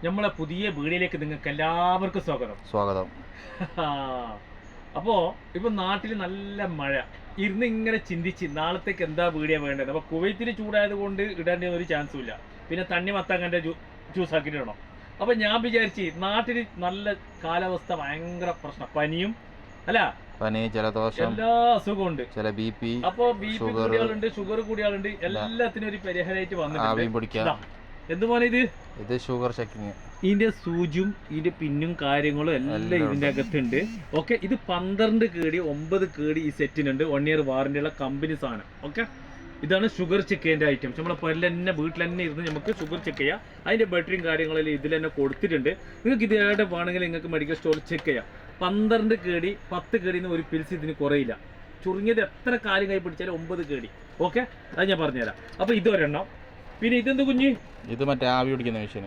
നമ്മളെ പുതിയ വീഡിയോയിലേക്ക് നിങ്ങൾക്ക് എല്ലാവർക്കും സ്വാഗതം. അപ്പോൾ ഇപ്പം നാട്ടിൽ നല്ല മഴ ഇരുന്ന് ഇങ്ങനെ ചിന്തിച്ച് നാളത്തേക്ക് എന്താ വീഡിയോ വേണ്ടത്. അപ്പോൾ കുവൈത്തിൽ ചൂടായത് കൊണ്ട് ഇടേണ്ട ഒരു ചാൻസും ഇല്ല. പിന്നെ തണ്ണി മത്താങ്ങൻ്റെ ജ്യൂസ് ആക്കിയിട്ട് ഇടണം. അപ്പോൾ ഞാൻ വിചാരിച്ച് നാട്ടിൽ നല്ല കാലാവസ്ഥ ഭയങ്കര പ്രശ്നം, പനിയും അല്ല പനി, ജലദോഷം, എല്ലാ അസുഖവും ഉണ്ട്. ചില ബി പി, അപ്പോൾ ബി പി കൂടിയാളുണ്ട്, ഷുഗർ കൂടിയാളുണ്ട്, എല്ലാത്തിനും ഒരു പരിഹാരമായിട്ട് വന്നിട്ടുണ്ട്. എന്തുപോലെ ഇത് ഷുഗർ ചെക്കിങ്, ഇതിന്റെ സൂചിയും ഇതിന്റെ പിന്നും കാര്യങ്ങളും എല്ലാം ഇതിന്റെ അകത്തുണ്ട്. ഓക്കെ, ഇത് 12 കേടി 9 കേടി ഈ സെറ്റിനുണ്ട്. 1 ഇയർ വാറന്റി ഉള്ള കമ്പനി സാധനം. ഓക്കെ, ഇതാണ് ഷുഗർ ചെക്ക് ചെയ്യേണ്ട ഐറ്റംസ്. നമ്മളെ പല്ലിൽ തന്നെ വീട്ടിൽ തന്നെ ഇരുന്ന് നമുക്ക് ഷുഗർ ചെക്ക് ചെയ്യാം. അതിന്റെ ബാറ്ററിയും കാര്യങ്ങളെല്ലാം ഇതിൽ തന്നെ കൊടുത്തിട്ടുണ്ട്. നിങ്ങൾക്ക് ഇത് എവിടെ വേണമെങ്കിൽ നിങ്ങൾക്ക് മെഡിക്കൽ സ്റ്റോറിൽ ചെക്ക് ചെയ്യാം. 12 കേടി 10 കേടിന്ന് ഒരു പിൽസ് ഇതിന് കുറയില്ല. ചുരുങ്ങിയത് എത്ര കാര്യം കൈ പിടിച്ചാലും 9 കേടി. ഓക്കെ, അത് ഞാൻ പറഞ്ഞുതരാം. അപ്പൊ ഇതൊരെണ്ണം. പിന്നെ ഇതെന്ത് കുഞ്ഞ്? ഇത് മറ്റേ ആവി പിടിക്കുന്ന മെഷീൻ.